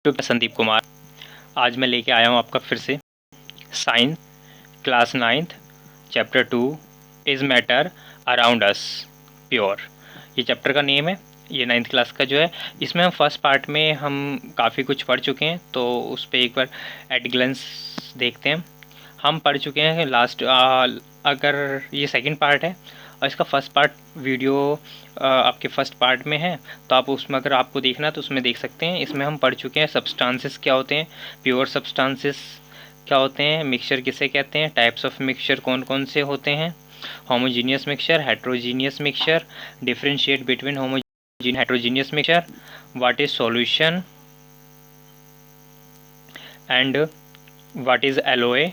तो मैं संदीप कुमार। आज मैं लेके आया हूँ आपका फिर से science class 9th chapter 2 is matter around us pure. ये चैप्टर का नेम है। ये 9th क्लास का जो है, इसमें हम फर्स्ट पार्ट में हम काफ़ी कुछ पढ़ चुके हैं, तो उस पर एक बार एट ग्लेंस देखते हैं। हम पढ़ चुके हैं लास्ट, अगर ये सेकंड पार्ट है और इसका फर्स्ट पार्ट वीडियो आपके फर्स्ट पार्ट में है, तो आप उसमें अगर आपको देखना है तो उसमें देख सकते हैं। इसमें हम पढ़ चुके हैं सब्सटेंसेस क्या होते हैं, प्योर सब्सटेंसेस क्या होते हैं, मिक्सचर किसे कहते हैं, टाइप्स ऑफ मिक्सचर कौन कौन से होते हैं, homogeneous mixture, heterogeneous mixture, differentiate between homogeneous heterogeneous mixture, what is solution and what is alloy.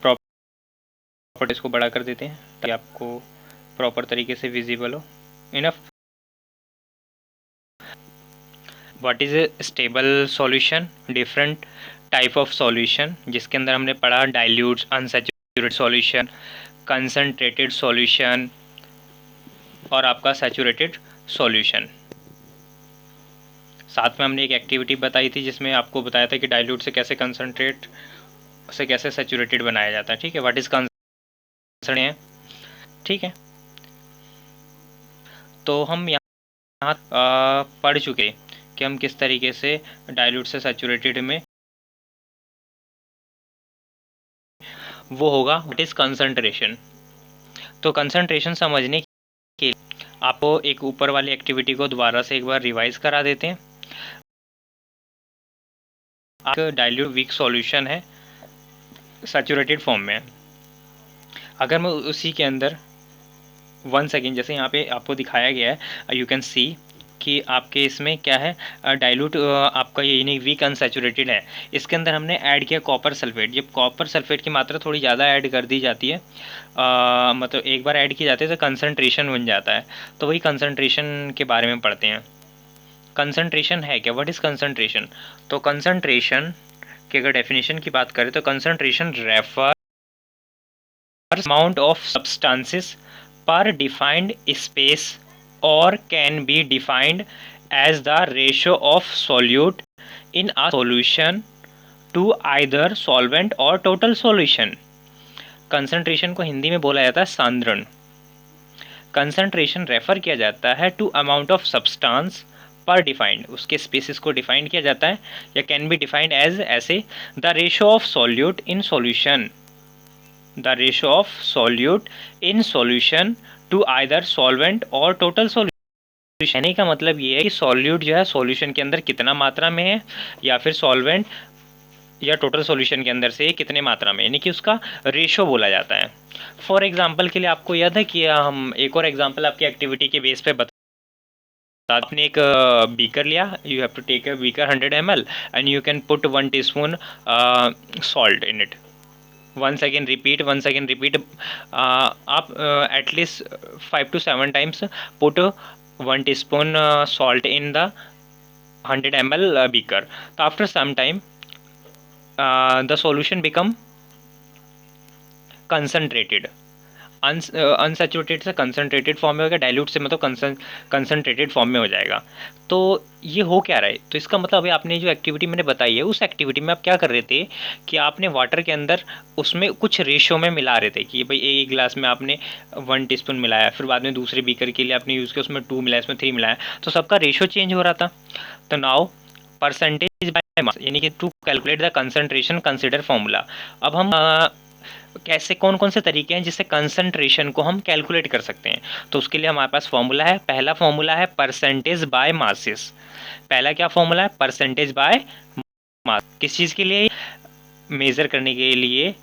Properties को बड़ा कर देते हैं ताकि आपको प्रॉपर तरीके से विजिबल हो। Enough. What is a stable solution, different type of solution, जिसके अंदर हमने पढ़ा dilute, unsaturated solution, concentrated solution और आपका सैचुरेटेड सॉल्यूशन। साथ में हमने एक एक्टिविटी बताई थी जिसमें आपको बताया था कि डाइल्यूट से कैसे कंसनट्रेट से कैसे सैचुरेटेड बनाया जाता है। ठीक है, व्हाट इज कंसनट्रेट है। ठीक है, तो हम यहाँ पढ़ चुके कि हम किस तरीके से डाइल्यूट से सैचुरेटेड में वो होगा व्हाट इज कंसंट्रेशन। तो कंसंट्रेशन समझने के लिए आपको एक ऊपर वाली एक्टिविटी को दोबारा से एक बार रिवाइज करा देते हैं। एक डाइल्यूट वीक सॉल्यूशन है, सैचुरेटेड फॉर्म में। अगर मैं उसी के अंदर 1 सेकेंड, जैसे यहाँ पे आपको दिखाया गया है, यू कैन सी कि आपके इसमें क्या है, डाइल्यूट आपका ये यानी वीक अनसैचुरेटेड है। इसके अंदर हमने ऐड किया कॉपर सल्फेट। जब कॉपर सल्फेट की मात्रा थोड़ी ज़्यादा ऐड कर दी जाती है, मतलब एक बार ऐड की जाती है तो कंसंट्रेशन बन जाता है। तो वही कंसंट्रेशन के बारे में पढ़ते हैं। कंसंट्रेशन है क्या, व्हाट इज़ कंसंट्रेशन। तो कंसंट्रेशन की अगर डेफिनेशन की बात करें तो concentration refer amount of substances per defined space or can be defined as the ratio of solute in a solution to either solvent or total solution। Concentration को हिंदी में बोला जाता है सांद्रण। कंसंट्रेशन रेफर किया जाता है टू अमाउंट ऑफ सब्सटेंस पर defined, उसके स्पेसिस को डिफाइन किया जाता है, या कैन बी डिफाइंड एज ऐसे the ratio of solute in solution, the ratio of solute in solution to either solvent or total solution। कहने का मतलब ये है कि सॉल्यूट जो है सॉल्यूशन के अंदर कितना मात्रा में है, या फिर सॉल्वेंट या टोटल सॉल्यूशन के अंदर से कितने मात्रा में, यानी कि उसका रेशो बोला जाता है। फॉर एग्जांपल के लिए आपको याद है कि हम एक और एग्जांपल आपकी एक्टिविटी के बेस पे बता, आपने एक बीकर लिया, you have to take a beaker 100 ml and you can put 1 teaspoon salt in it. once again repeat, आप at least 5 to 7 times put 1 teaspoon salt in the 100 ml beaker। तो after some time the solution become concentrated। Unsaturated से concentrated form में हो गया, dilute से मतलब concentrated form में हो जाएगा। तो ये हो क्या रहा है, तो इसका मतलब अभी आपने जो एक्टिविटी मैंने बताई है उस एक्टिविटी में आप क्या कर रहे थे कि आपने वाटर के अंदर उसमें कुछ रेशियो में मिला रहे थे कि भाई एक गिलास में आपने 1 टीस्पून मिलाया, फिर बाद में दूसरे बीकर के लिए आपने यूज़ किया उसमें 2 मिलाया, इसमें 3 मिलाया, तो सबका रेशियो चेंज हो रहा था। तो नाउ परसेंटेज बाय मास, यानी कि to calculate the concentration consider formula. अब हम कैसे कौन कौन से तरीके हैं जिससे कंसंट्रेशन को हम कैलकुलेट कर सकते हैं, तो उसके लिए हमारे पास फॉर्मूला है। पहला फॉर्मूला है परसेंटेज बाय मासेस। पहला क्या फॉर्मूला है, परसेंटेज बाय मास। किस चीज़ के लिए, मेज़र करने के लिए,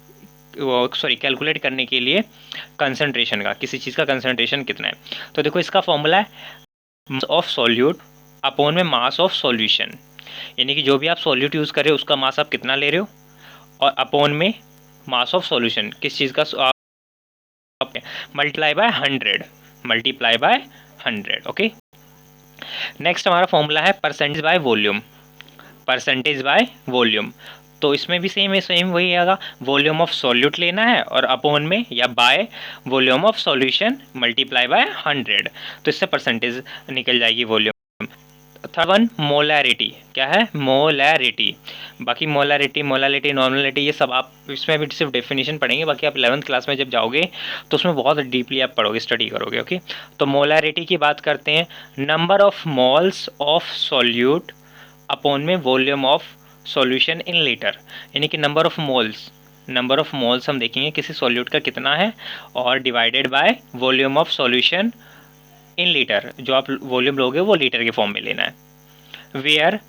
कैलकुलेट करने के लिए कंसंट्रेशन का, किसी चीज़ का कंसंट्रेशन कितना है। तो देखो इसका फॉर्मूला है मास ऑफ सॉल्यूट अपॉन में मास ऑफ सॉल्यूशन, यानी कि जो भी आप सॉल्यूट यूज़ करें उसका मास आप कितना ले रहे हो, और अपॉन में मास ऑफ सॉल्यूशन किस चीज़ का, मल्टीप्लाई बाय 100। ओके। नेक्स्ट हमारा फॉर्मूला है percentage by volume. Percentage by volume, तो इसमें भी सेम वही आएगा, वॉल्यूम ऑफ सॉल्यूट लेना है और अपॉन में या bye volume of solution multiply by 100, तो इससे परसेंटेज निकल जाएगी वॉल्यूम। थर्ड वन मोलैरिटी, क्या है मोलैरिटी। बाकी मोलैरिटी, मोलालिटी, नॉर्मलिटी ये सब आप इसमें भी सिर्फ डेफिनेशन पढ़ेंगे, बाकी आप 11th क्लास में जब जाओगे तो उसमें बहुत डीपली आप पढ़ोगे, स्टडी करोगे। ओके, तो मोलैरिटी की बात करते हैं, number of moles of solute upon में volume of solution in litre, यानी कि number of moles, number of moles हम देखेंगे किसी सॉल्यूट का कितना है और divided by volume of solution in litre, जो आप वॉल्यूम लोगे वो लीटर के फॉर्म में लेना है। Where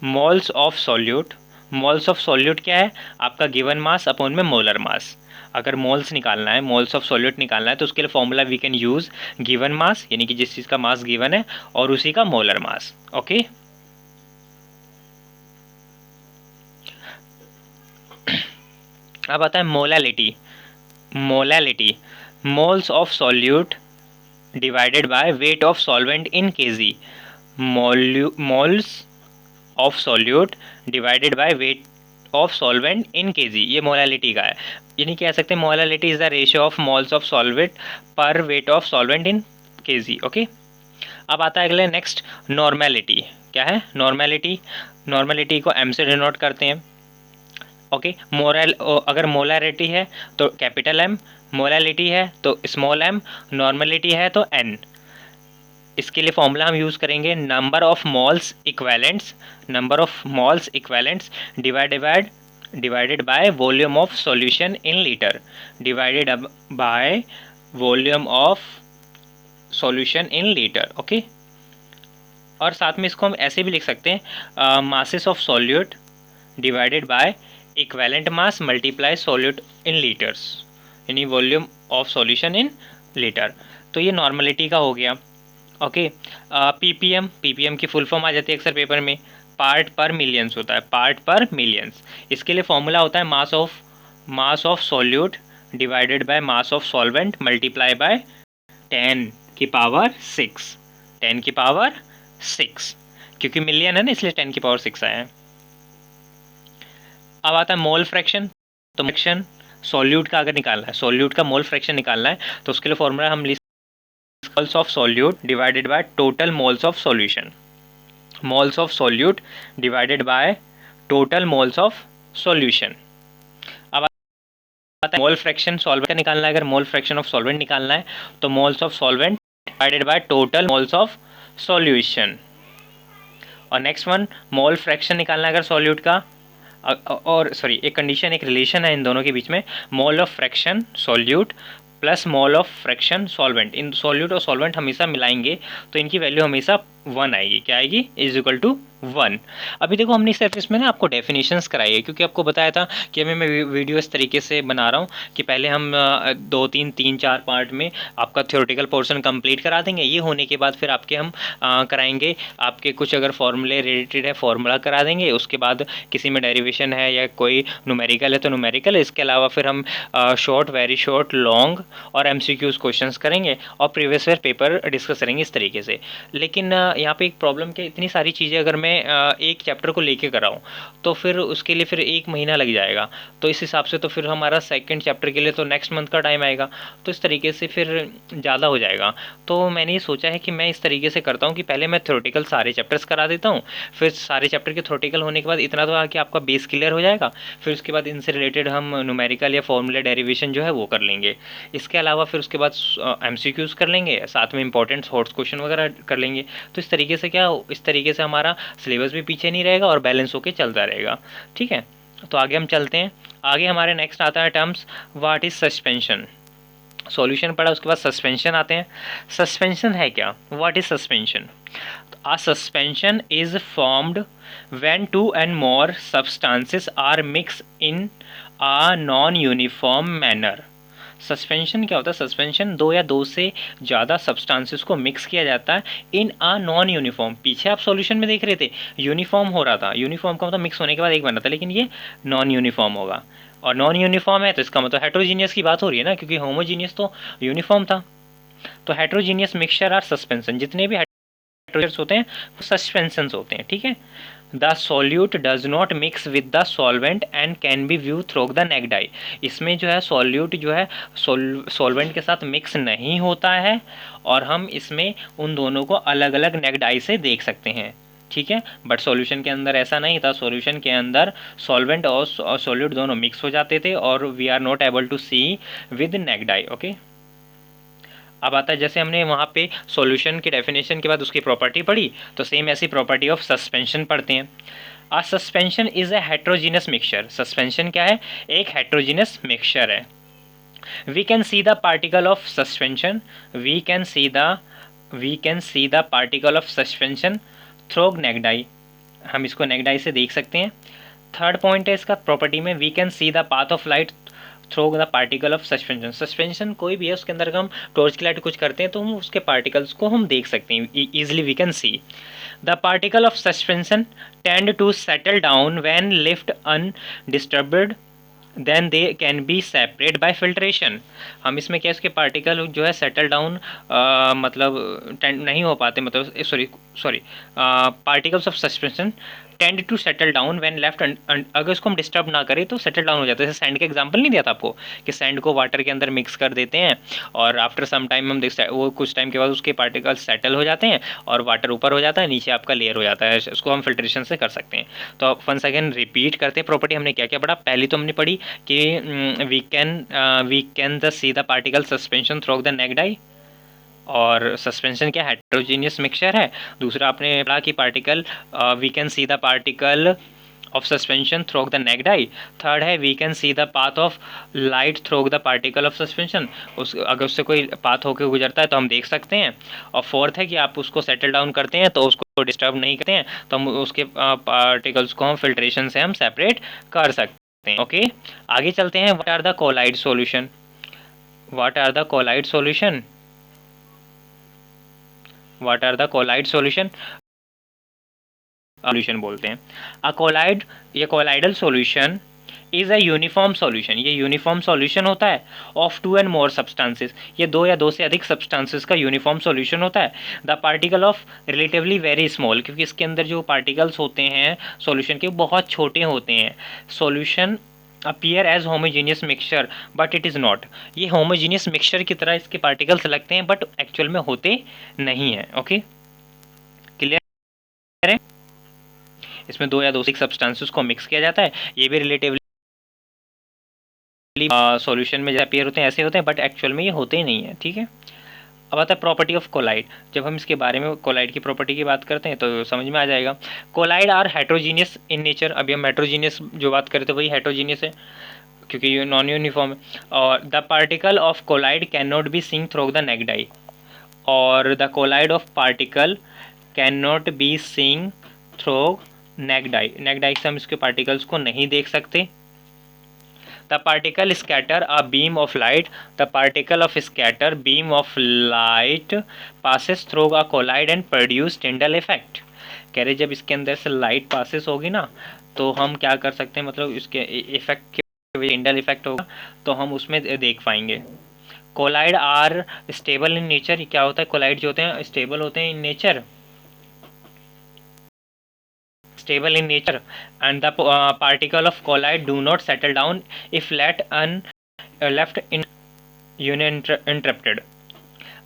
moles of solute, moles of solute क्या है आपका गिवन मास अपॉन में मोलर मास। अगर मोल्स निकालना है, मोल्स ऑफ सॉल्यूट निकालना है तो उसके लिए formula we can use given mass, यानी कि जिस चीज़ का मास गिवन है और उसी का मोलर मास। ओके, अब आता है molality. Molality, moles of solute divided by weight of solvent in KG. Moles of solute divided by weight of solvent in KG, ये मोलैलिटी का है। यानी कह सकते हैं molality is the ratio of moles of solvent पर weight of solvent in KG. Okay, अब आता है अगले नेक्स्ट नॉर्मेलिटी। क्या है नॉर्मेलिटी, नॉर्मेलिटी को एम से डिनोट करते हैं। ओके, मोरल, अगर मोलैरिटी है तो कैपिटल एम, मोलैलिटी है तो स्मॉल एम, नॉर्मेलिटी है तो एन। इसके लिए फॉर्मूला हम यूज़ करेंगे number of moles equivalents, number of moles equivalents divided by volume of solution in litre, divided by volume of solution in litre. Okay, और साथ में इसको हम ऐसे भी लिख सकते हैं masses of solute divided by equivalent mass multiply solute in litres, यानी volume of solution in litre. तो ये नॉर्मलिटी का हो गया। ओके, पीपीएम, पीपीएम की फुल फॉर्म आ जाती है अक्सर पेपर में, पार्ट पर मिलियंस होता है, पार्ट पर मिलियंस। इसके लिए फॉर्मूला होता है mass of solute divided by mass of solvent multiply by 10 की पावर 6, 10 की पावर 6, क्योंकि मिलियन है ना इसलिए 10 की पावर 6 आया है। अब आता है मोल फ्रैक्शन। तो फ्रैक्शन सॉल्यूट का अगर निकालना है, सॉल्यूट का मोल फ्रैक्शन निकालना है तो उसके लिए फॉर्मूला हम moles of solute divided by total moles of solution, moles of solute divided by total moles of solution. अब आता है मोल फ्रैक्शन सॉल्वेंट का निकालना है, अगर मोल फ्रैक्शन ऑफ सॉल्वेंट निकालना है तो moles of solvent divided by total moles of solution. और नेक्स्ट वन मोल फ्रैक्शन निकालना है अगर सॉल्यूट का, और सॉरी एक कंडीशन, एक रिलेशन है इन दोनों के बीच में, mole of fraction solute plus mole of fraction solvent. In solute और सॉल्वेंट हमेशा मिलाएंगे तो इनकी वैल्यू हमेशा 1 आएगी। क्या आएगी? Is equal to 1। अभी देखो हमने सिर्फ इसमें ना आपको डेफिनेशंस कराई है, क्योंकि आपको बताया था कि अभी मैं वीडियो इस तरीके से बना रहा हूँ कि पहले हम 2-3-3-4 पार्ट में आपका थ्योरेटिकल पोर्शन कंप्लीट करा देंगे। ये होने के बाद फिर आपके हम कराएंगे आपके कुछ अगर फॉर्मूले रिलेटेड है फॉर्मूला करा देंगे, उसके बाद किसी में डेरिवेशन है या कोई न्यूमेरिकल है तो न्यूमेरिकल। इसके अलावा फिर हम शॉर्ट, वेरी शॉर्ट, लॉन्ग और MCQs क्वेश्चंस करेंगे और प्रीवियस ईयर पेपर डिस्कस करेंगे इस तरीके से। लेकिन यहाँ पे एक प्रॉब्लम कि इतनी सारी चीज़ें अगर मैं एक चैप्टर को लेके कराऊँ तो फिर उसके लिए फिर 1 महीना लग जाएगा। तो इस हिसाब से तो फिर हमारा सेकंड चैप्टर के लिए तो नेक्स्ट मंथ का टाइम आएगा, तो इस तरीके से फिर ज़्यादा हो जाएगा। तो मैंने ये सोचा है कि मैं इस तरीके से करता हूँ कि पहले मैं थ्योरेटिकल सारे चैप्टर्स करा देता हूँ, फिर सारे चैप्टर के थ्योरेटिकल होने के बाद इतना तो कि आपका बेस क्लियर हो जाएगा, फिर उसके बाद इनसे रिलेटेड हम न्यूमेरिकल या फॉर्मूला डेरिवेशन जो है वो कर लेंगे। इसके अलावा फिर उसके बाद MCQs कर लेंगे, साथ में इंपॉर्टेंट शॉर्ट्स क्वेश्चन वगैरह कर लेंगे। तो इस तरीके से क्या, इस तरीके से हमारा सिलेबस भी पीछे नहीं रहेगा और बैलेंस होके चलता रहेगा। ठीक है, तो आगे हम चलते हैं। आगे हमारे नेक्स्ट आता है terms, what is suspension. Solution पढ़ा, उसके बाद सस्पेंशन आते हैं। सस्पेंशन है क्या? What is suspension? A suspension is formed when 2 and more substances are mixed in a non-uniform manner. Suspension क्या होता है? सस्पेंशन 2 या 2 से ज़्यादा सब्सटेंसेस को मिक्स किया जाता है इन अ नॉन यूनिफॉर्म। पीछे आप सॉल्यूशन में देख रहे थे यूनिफॉर्म हो रहा था, यूनिफॉर्म का मतलब मिक्स होने के बाद एक बना था, लेकिन ये नॉन यूनिफॉर्म होगा। और नॉन यूनिफॉर्म है तो इसका मतलब हेट्रोजीनियस की बात हो रही है ना, क्योंकि होमोजीनियस तो यूनिफॉर्म था। तो हेट्रोजीनियस मिक्सचर आर सस्पेंशन, जितने भी हेट्रोजीनियस होते हैं वो सस्पेंशंस होते हैं। ठीक है, the solute does not mix with the solvent and can be view through the naked आई। इसमें जो है सॉल्यूट जो है सॉल्वेंट के साथ मिक्स नहीं होता है और हम इसमें उन दोनों को अलग अलग नेक्ड आई से देख सकते हैं। ठीक है। बट सॉल्यूशन के अंदर ऐसा नहीं था, सॉल्यूशन के अंदर सॉल्वेंट और सॉलिड दोनों मिक्स हो जाते थे और we are not able to see with naked eye. Okay, अब आता है जैसे हमने वहाँ पे सॉल्यूशन की डेफिनेशन के बाद उसकी प्रॉपर्टी पढ़ी, तो सेम ऐसी प्रॉपर्टी ऑफ सस्पेंशन पढ़ते हैं। A suspension is a heterogeneous mixture. Suspension क्या है? एक हेट्रोजीनियस मिक्सचर है। We can see the particle of suspension, we can see the particle of suspension through naked eye. हम इसको नेक्ड आई से देख सकते हैं। थर्ड पॉइंट है इसका प्रॉपर्टी में, we can see the path of light through the particle of suspension. Suspension कोई भी है, उसके अंदर हम टॉर्च की लाइट कुछ करते हैं तो हम उसके पार्टिकल्स को हम देख सकते हैं, easily we can see. The particle of suspension tend to settle down when left undisturbed, then they can be separate by filtration. हम इसमें क्या, इसके पार्टिकल जो है सेटल डाउन मतलब टेंड नहीं हो पाते, मतलब sorry particles of suspension tend to settle down when left, अगर इसको हम डिस्टर्ब ना करें तो सेटल डाउन हो जाता है। जैसे सैंड का एग्जांपल नहीं दिया था आपको कि सैंड को वाटर के अंदर मिक्स कर देते हैं और आफ्टर सम टाइम हम देखते हैं वो कुछ टाइम के बाद उसके पार्टिकल्स सेटल हो जाते हैं और वाटर ऊपर हो जाता है, नीचे आपका लेयर हो जाता है। इसको हम फिल्ट्रेशन से कर सकते हैं। तो वन सेकेंड रिपीट करते हैं प्रॉपर्टी हमने क्या क्या पढ़ा। पहली तो हमने पढ़ी कि we can the see the particle suspension through the naked eye, और सस्पेंशन क्या हेट्रोजीनियस मिक्सचर है। दूसरा आपने पढ़ा कि particle we can see the particle of suspension through the naked eye. Third है we can see the path of light through the particle of suspension, उस अगर उससे कोई पाथ होकर गुजरता है तो हम देख सकते हैं। और फोर्थ है कि आप उसको सेटल डाउन करते हैं तो उसको डिस्टर्ब नहीं करते हैं तो हम उसके पार्टिकल्स को हम फिल्ट्रेशन से हम सेपरेट कर सकते हैं। ओके, आगे चलते हैं। What are the colloid solution? What are the colloid solution? What are the colloid solution? Solution बोलते हैं। अ कोलाइड, ये colloidal solution is a uniform solution, ये यूनिफॉर्म सॉल्यूशन होता है of two and more substances, ये दो या दो से अधिक सब्सटेंसेस का यूनिफॉर्म सॉल्यूशन होता है। The particle of relatively very small, क्योंकि इसके अंदर जो पार्टिकल्स होते हैं सॉल्यूशन के बहुत छोटे होते हैं। Solution appear as homogeneous mixture but it is not, ये होमोजीनियस मिक्सचर की तरह इसके पार्टिकल्स लगते हैं बट एक्चुअल में होते नहीं हैं। ओके, क्लियर है? इसमें दो या दो से सब्सटेंसेस को मिक्स किया जाता है, ये भी रिलेटिवली सॉल्यूशन में जैसे अपीयर होते हैं ऐसे होते हैं बट एक्चुअल में ये होते ही नहीं है। ठीक है, अब आता है प्रॉपर्टी ऑफ कोलाइड। जब हम इसके बारे में कोलाइड की प्रॉपर्टी की बात करते हैं तो समझ में आ जाएगा। Colloid are heterogeneous in nature, अभी हम हेट्रोजीनियस जो बात करें तो वही हेट्रोजीनियस है क्योंकि ये नॉन यूनिफॉर्म है। और the particle of colloid can not be seen through the naked eye, और the colloid of particle can not be seen through naked eye, naked eye से हम इसके पार्टिकल्स को नहीं देख सकते। The particle scatter a beam of light. The particle of scatter beam of light passes through a collide and produce Tyndall effect. कह रहे जब इसके अंदर से लाइट पासेस होगी ना तो हम क्या कर सकते हैं, मतलब इसके इफेक्ट के वजह टिंडल इफेक्ट होगा तो हम उसमें देख पाएंगे। Colloid are stable in nature, क्या होता है कोलाइड जो होते हैं स्टेबल होते हैं in nature, stable in nature, and the particle of collide do not settle down if left in uninterrupted।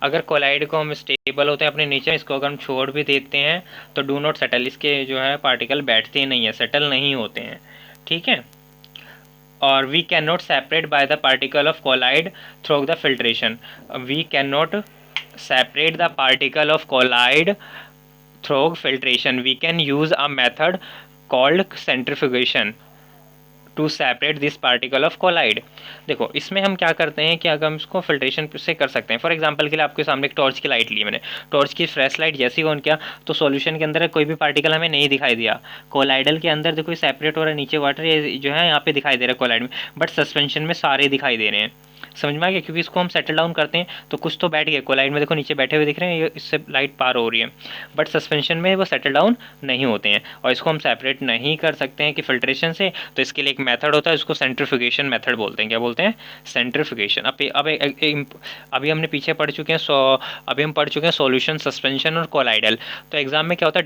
अगर कोलाइड को हम स्टेबल होते हैं अपने नेचर, इसको अगर हम छोड़ भी देते हैं तो डू नॉट सेटल, इसके जो है पार्टिकल बैठते नहीं है, सेटल नहीं होते हैं। ठीक है, और we can not separate by the particle of colloid through the filtration, we can not separate the particle of colloid through filtration. We can use a method called centrifugation to separate this particle of collide। देखो इसमें हम क्या करते हैं कि अगर हम इसको फिल्ट्रेशन से कर सकते हैं। फॉर एग्जांपल के लिए आपके सामने एक टॉर्च की लाइट ली मैंने, टॉर्च की फ्लैश लाइट जैसी ऑन किया तो सॉल्यूशन के अंदर कोई भी पार्टिकल हमें नहीं दिखाई दिया। कोलाइडल के अंदर देखो सेपरेट हो रहा है, नीचे वाटर ये जो है यहाँ पे दिखाई दे रहा है कोलाइड में, बट सस्पेंशन में सारे दिखाई दे रहे हैं। समझ में आ गया, क्योंकि इसको हम सेटल डाउन करते हैं तो कुछ तो बैठ गए कोलाइड में, देखो नीचे बैठे हुए दिख रहे हैं, ये इससे लाइट पार हो रही है, बट सस्पेंशन में वो सेटल डाउन नहीं होते हैं और इसको हम सेपरेट नहीं कर सकते हैं कि फिल्ट्रेशन से। तो इसके लिए एक मेथड होता है, उसको सेंट्रीफ्यूगेशन मेथड बोलते हैं। क्या बोलते हैं? सेंट्रीफ्यूगेशन। अभी हमने पीछे पढ़ चुके हैं, अभी हम पढ़ चुके हैं सॉल्यूशन, सस्पेंशन और कोलाइडल। तो एग्जाम में क्या होता है,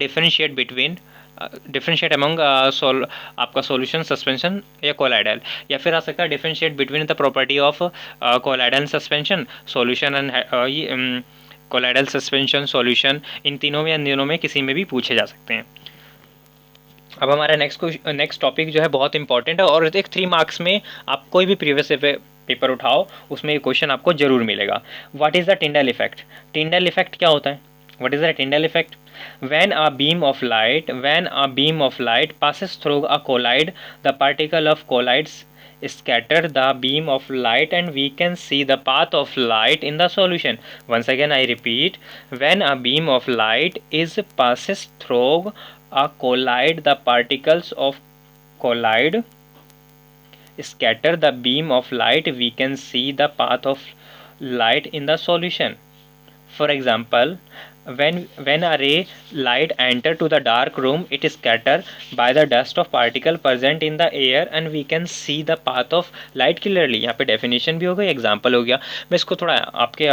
डिफरेंशिएट अमंग आपका सॉल्यूशन, सस्पेंशन या कोलाइडल, या फिर आ सकता है differentiate between the property of colloidal suspension, solution and colloidal suspension, solution, इन तीनों में किसी में भी पूछे जा सकते हैं। अब हमारा नेक्स्ट टॉपिक जो है बहुत इंपॉर्टेंट है, और एक 3 मार्क्स में आप कोई भी प्रीवियस पेपर उठाओ उसमें ये क्वेश्चन आपको जरूर मिलेगा। What is the Tyndall effect? Tyndall effect क्या होता है? What is the Tyndall effect? When a beam of light passes through a collide, the particle of collides scatter the beam of light and we can see the path of light in the solution. Once again I repeat, when a beam of light is passes through a collide, the particles of collide scatter the beam of light, we can see the path of light in the solution. For example, when a ray light enter to the dark room, it is scattered by the dust of particle present in the air and we can see the path of light clearly. यहाँ पे definition भी हो गई, example हो गया। मैं इसको थोड़ा आपके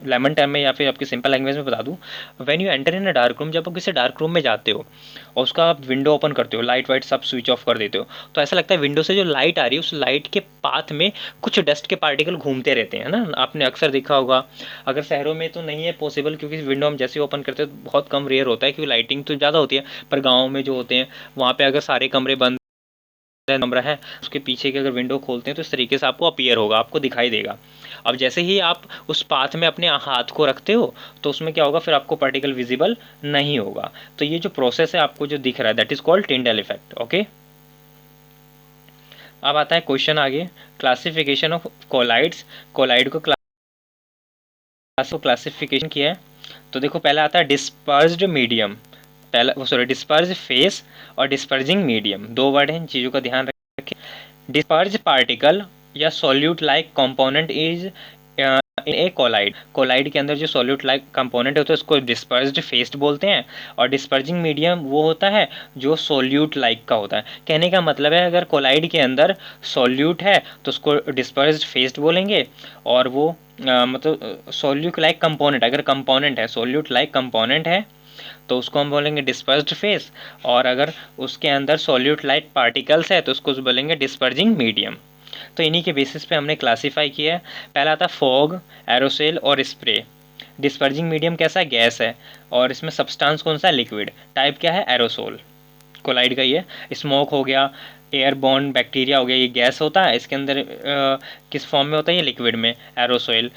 लेमन टर्म में या फिर आपकी सिंपल लैंग्वेज में बता दूँ। When you enter in a dark room, जब आप किसी डार्क रूम में जाते हो और उसका आप विंडो ओपन करते हो, लाइट वाइट सब स्विच ऑफ कर देते हो, तो ऐसा लगता है विंडो से जो लाइट आ रही है उस लाइट के पाथ में कुछ डस्ट के पार्टिकल घूमते रहते हैं ना। आपने अक्सर देखा होगा। अगर शहरों में तो नहीं है पॉसिबल, क्योंकि विंडो हम जैसे ओपन करते हैं तो बहुत कम रेयर होता है, क्योंकि लाइटिंग तो ज़्यादा होती है। पर गाँव में जो होते हैं वहाँ पे अगर सारे कमरे बंद कमरा है, उसके पीछे की अगर विंडो खोलते हैं तो इस तरीके से आपको अपीयर होगा, आपको दिखाई देगा। अब जैसे ही आप उस पाथ में अपने हाथ को रखते हो तो उसमें क्या होगा, फिर आपको पार्टिकल विजिबल नहीं होगा। तो ये जो प्रोसेस है आपको जो दिख रहा है, that is called Tyndall effect. Okay, अब आता है क्वेश्चन आगे, क्लासिफिकेशन ऑफ कोलाइड्स। कोलाइड को क्लासिफिकेशन किया है तो देखो, पहला आता है डिस्पर्स्ड मीडियम, डिस्पर्ज फेस और डिस्पर्जिंग मीडियम, दो वर्ड हैं, इन चीज़ों का ध्यान रखें। डिस्पर्ज पार्टिकल या solute like component is in a colloid, colloid के अंदर जो सॉल्यूट लाइक कंपोनेंट होता है उसको डिस्पर्स्ड फेस्ड बोलते हैं। और डिस्पर्जिंग मीडियम वो होता है जो सॉल्यूट लाइक का होता है। कहने का मतलब है, अगर कोलाइड के अंदर सॉल्यूट है तो उसको डिस्पर्स्ड फेस्ड बोलेंगे, और वो मतलब सॉल्यूट लाइक कंपोनेंट, अगर कंपोनेंट है, सॉल्यूट लाइक कंपोनेंट है तो उसको हम बोलेंगे डिस्पर्स्ड फेस, और अगर उसके अंदर सॉल्यूट लाइक पार्टिकल्स है तो उसको बोलेंगे डिस्पर्जिंग मीडियम। तो इन्हीं के बेसिस पे हमने क्लासीफाई किया है। पहला था फॉग, एरोसेल और स्प्रे। डिस्पर्जिंग मीडियम कैसा है? गैस है, और इसमें सब्सटेंस कौन सा है? लिक्विड। टाइप क्या है? एरोसोल, कोलाइड का ये। स्मोक हो गया, एयरबॉर्न बैक्टीरिया हो गया, ये गैस होता है, इसके अंदर किस फॉर्म में होता है? ये लिक्विड में, एरोसोइल।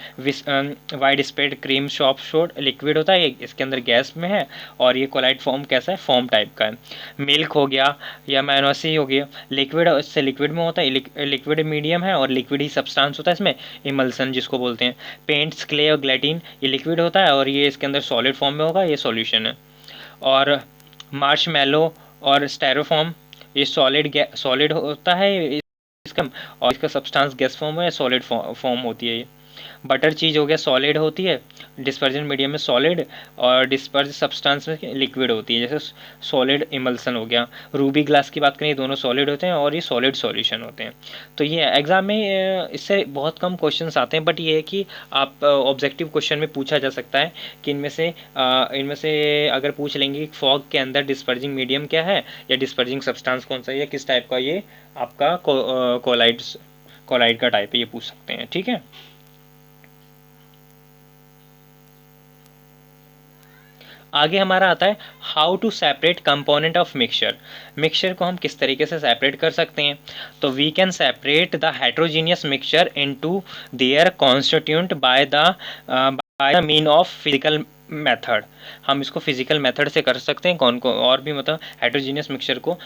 वाइड स्प्रेड क्रीम शॉप शोड, लिक्विड होता है, ये इसके अंदर गैस में है, और ये कोलाइड फॉर्म कैसा है? फॉर्म टाइप का है। मिल्क हो गया या मैनोसी हो गया, लिक्विड, इससे लिक्विड में होता है, लिक्विड मीडियम है और लिक्विड ही सब्सटेंस होता है इसमें, इमल्सन जिसको बोलते हैं। पेंट्स, क्ले और ग्लेटिन, ये लिक्विड होता है और ये इसके अंदर सॉलिड फॉर्म में होगा, ये सॉल्यूशन है। और मार्शमैलो और स्टायरोफॉर्म, ये सॉलिड होता है इसका, और इसका सब्सटेंस गैस फॉर्म है, सॉलिड फॉर्म होती है ये। बटर चीज़ हो गया, सॉलिड होती है, डिस्पर्जन मीडियम में सॉलिड, और डिस्पर्ज सब्सटेंस में लिक्विड होती है, जैसे सॉलिड इमल्सन हो गया। रूबी ग्लास की बात करें, दोनों सॉलिड होते हैं और ये सॉलिड सॉल्यूशन होते हैं। तो ये एग्जाम में इससे बहुत कम क्वेश्चंस आते हैं, बट ये है कि आप ऑब्जेक्टिव क्वेश्चन में पूछा जा सकता है कि इनमें से अगर पूछ लेंगे कि फॉग के अंदर डिस्पर्जिंग मीडियम क्या है, या डिस्पर्जिंग सब्सटेंस कौन सा है, या किस टाइप का ये आपका कोलाइड का टाइप है, ये पूछ सकते हैं। ठीक है, आगे हमारा आता है how to separate component of mixture. Mixture को हम किस तरीके से सेपरेट कर सकते हैं? तो we can separate the heterogeneous mixture into their constituent by the mean of physical method. हम इसको फिजिकल मेथड से कर सकते हैं, कौन को और भी मतलब हेट्रोजीनियस मिक्सचर को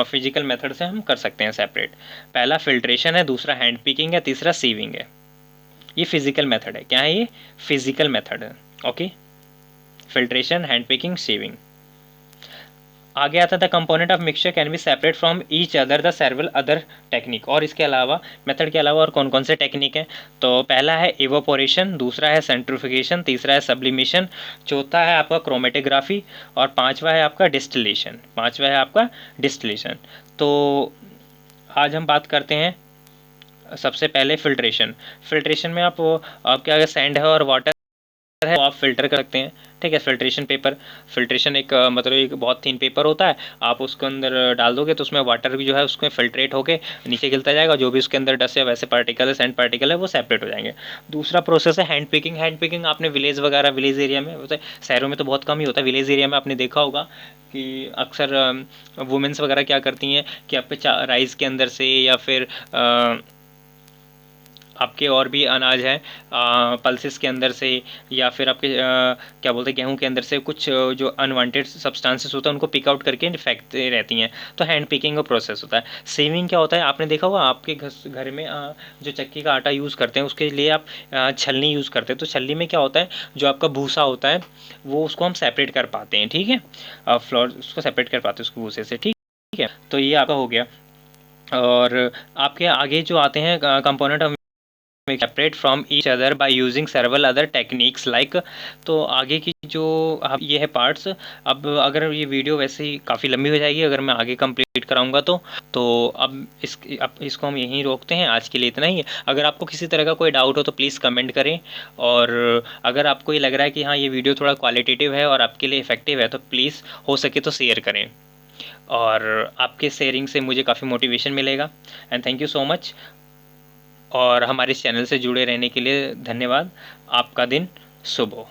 फिजिकल मेथड से हम कर सकते हैं सेपरेट। पहला फिल्ट्रेशन है, दूसरा हैंड पिकिंग है, तीसरा सीविंग है। ये फिजिकल मेथड है। क्या है ये? फिजिकल मेथड है। Okay, filtration, hand picking, sieving. आगे आता था component of mixture can be separate from each other the several other technique. और इसके अलावा मेथड के अलावा और कौन कौन से टेक्निक हैं? तो पहला है इवोपोरेशन, दूसरा है सेंट्रिफिकेशन, तीसरा है सब्लिमेशन, चौथा है आपका क्रोमेटोग्राफी, और पांचवा है आपका डिस्टिलेशन। तो आज हम बात करते हैं सबसे पहले फिल्ट्रेशन। फिल्ट्रेशन में आप क्या, सैंड है और वाटर है, वो आप फ़िल्टर कर सकते हैं। ठीक है, फ़िल्ट्रेशन पेपर, फ़िल्ट्रेशन एक मतलब एक बहुत थिन पेपर होता है, आप उसके अंदर डाल दोगे तो उसमें वाटर भी जो है उसमें फ़िल्ट्रेट होके नीचे गिरता जाएगा, जो भी उसके अंदर डस्ट या वैसे पार्टिकल है, सैंड पार्टिकल है, वो सेपरेट हो जाएंगे। दूसरा प्रोसेस है हैंड पिकिंग। हैंड पिकिंग आपने विलेज वगैरह, विलेज एरिया में, वैसे शहरों में तो बहुत कम ही होता है, विलेज एरिया में आपने देखा होगा कि अक्सर वुमेंस वगैरह क्या करती हैं कि आपके राइस के अंदर से या फिर आपके और भी अनाज हैं पल्सेस के अंदर से, या फिर आपके क्या बोलते हैं गेहूं के अंदर से कुछ जो अनवांटेड सब्सटेंसेस होता है उनको पिक आउट करके फेंकते रहती हैं, तो हैंड पिकिंग का प्रोसेस होता है। सेविंग क्या होता है, आपने देखा होगा आपके घर में जो चक्की का आटा यूज़ करते हैं उसके लिए आप छलनी यूज़ करते हैं, तो छलनी में क्या होता है, जो आपका भूसा होता है वो उसको हम सेपरेट कर पाते हैं। ठीक है, फ्लोर उसको सेपरेट कर पाते हैं उसको भूसे से। ठीक है, तो ये आपका हो गया। और आपके आगे जो आते हैं component separate from each other by using several other techniques like, तो आगे की जो ये है पार्ट्स। अब अगर ये वीडियो वैसे ही काफ़ी लंबी हो जाएगी अगर मैं आगे कंप्लीट कराऊंगा तो अब इसको हम यहीं रोकते हैं, आज के लिए इतना ही है। अगर आपको किसी तरह का कोई डाउट हो तो प्लीज़ कमेंट करें, और अगर आपको ये लग रहा है कि हाँ ये वीडियो थोड़ा क्वालिटेटिव है और आपके लिए इफेक्टिव है तो प्लीज़ हो सके तो शेयर करें, और आपके शेयरिंग से मुझे काफ़ी मोटिवेशन मिलेगा। And thank you so much, और हमारे चैनल से जुड़े रहने के लिए धन्यवाद। आपका दिन शुभ हो।